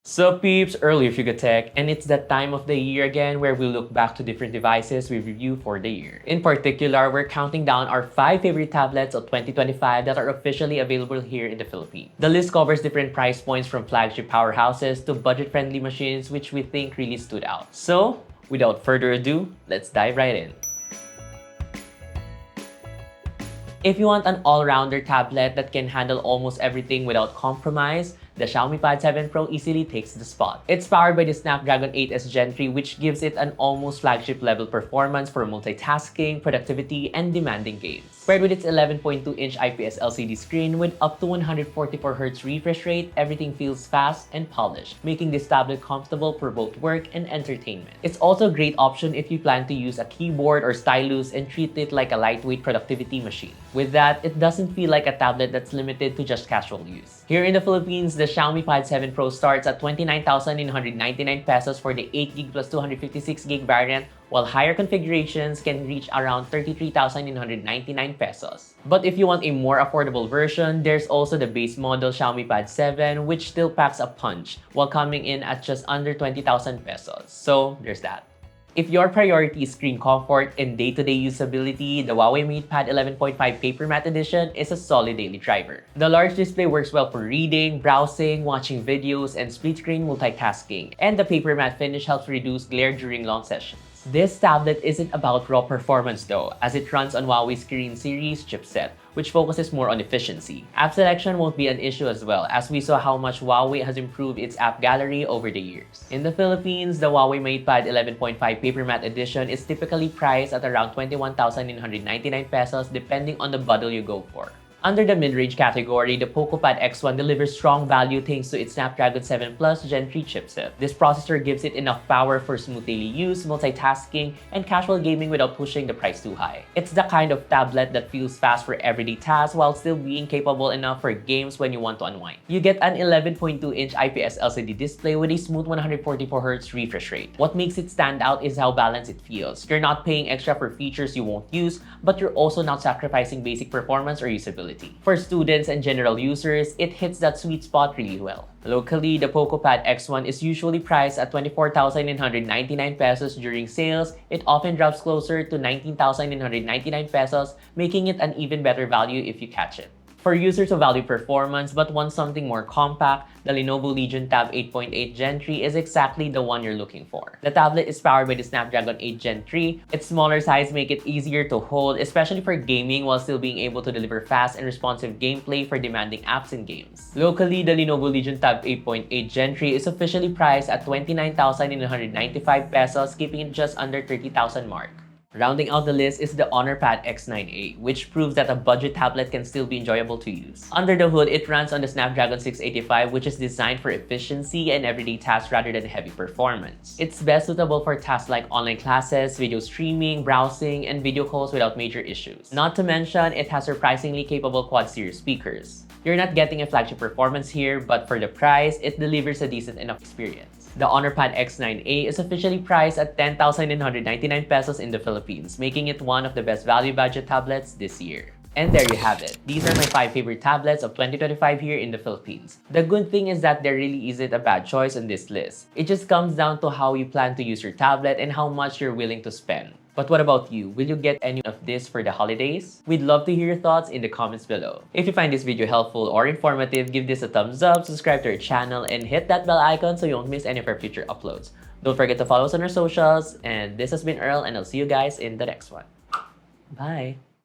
So peeps, early Fuga Tech, and it's that time of the year again where we look back to different devices we review for the year. In particular, we're counting down our 5 favorite tablets of 2025 that are officially available here in the Philippines. The list covers different price points from flagship powerhouses to budget-friendly machines which we think really stood out. So, without further ado, let's dive right in. If you want an all-rounder tablet that can handle almost everything without compromise, the Xiaomi Pad 7 Pro easily takes the spot. It's powered by the Snapdragon 8s Gen 3, which gives it an almost flagship level performance for multitasking, productivity, and demanding games. Paired with its 11.2-inch IPS LCD screen with up to 144Hz refresh rate, everything feels fast and polished, making this tablet comfortable for both work and entertainment. It's also a great option if you plan to use a keyboard or stylus and treat it like a lightweight productivity machine. With that, it doesn't feel like a tablet that's limited to just casual use. Here in the Philippines, the Xiaomi Pad 7 Pro starts at 29,999 pesos for the 8GB plus 256GB variant, while higher configurations can reach around 33,999 pesos. But if you want a more affordable version, there's also the base model Xiaomi Pad 7, which still packs a punch while coming in at just under 20,000 pesos. So there's that. If your priority is screen comfort and day-to-day usability, the HUAWEI MatePad 11.5 PaperMatte edition is a solid daily driver. The large display works well for reading, browsing, watching videos, and split-screen multitasking, and the PaperMatte finish helps reduce glare during long sessions. This tablet isn't about raw performance though, as it runs on Huawei's Kirin series chipset, which focuses more on efficiency. App selection won't be an issue as well, as we saw how much Huawei has improved its app gallery over the years. In the Philippines, the HUAWEI MatePad 11.5 PaperMatte edition is typically priced at around 21,999 pesos depending on the model you go for. Under the mid-range category, the POCO Pad X1 delivers strong value thanks to its Snapdragon 7 Plus Gen 3 chipset. This processor gives it enough power for smooth daily use, multitasking, and casual gaming without pushing the price too high. It's the kind of tablet that feels fast for everyday tasks while still being capable enough for games when you want to unwind. You get an 11.2-inch IPS LCD display with a smooth 144Hz refresh rate. What makes it stand out is how balanced it feels. You're not paying extra for features you won't use, but you're also not sacrificing basic performance or usability. For students and general users, it hits that sweet spot really well. Locally, the POCO Pad X1 is usually priced at 24,999 pesos during sales. It often drops closer to 19,999 pesos, making it an even better value if you catch it. For users who value performance but want something more compact, the Lenovo Legion Tab 8.8 Gen 3 is exactly the one you're looking for. The tablet is powered by the Snapdragon 8 Gen 3. Its smaller size make it easier to hold, especially for gaming, while still being able to deliver fast and responsive gameplay for demanding apps and games. Locally, the Lenovo Legion Tab 8.8 Gen 3 is officially priced at 29,995 pesos, keeping it just under 30,000 mark. Rounding out the list is the Honor Pad X9a, which proves that a budget tablet can still be enjoyable to use. Under the hood, it runs on the Snapdragon 685, which is designed for efficiency and everyday tasks rather than heavy performance. It's best suitable for tasks like online classes, video streaming, browsing, and video calls without major issues. Not to mention, it has surprisingly capable quad-stereo speakers. You're not getting a flagship performance here, but for the price, it delivers a decent enough experience. The Honor Pad X9a is officially priced at 10,999 pesos in the Philippines, making it one of the best value budget tablets this year. And there you have it. These are my 5 favorite tablets of 2025 here in the Philippines. The good thing is that there really isn't a bad choice on this list. It just comes down to how you plan to use your tablet and how much you're willing to spend. But what about you? Will you get any of this for the holidays? We'd love to hear your thoughts in the comments below. If you find this video helpful or informative, give this a thumbs up, subscribe to our channel, and hit that bell icon so you won't miss any of our future uploads. Don't forget to follow us on our socials, and this has been Earl, and I'll see you guys in the next one. Bye!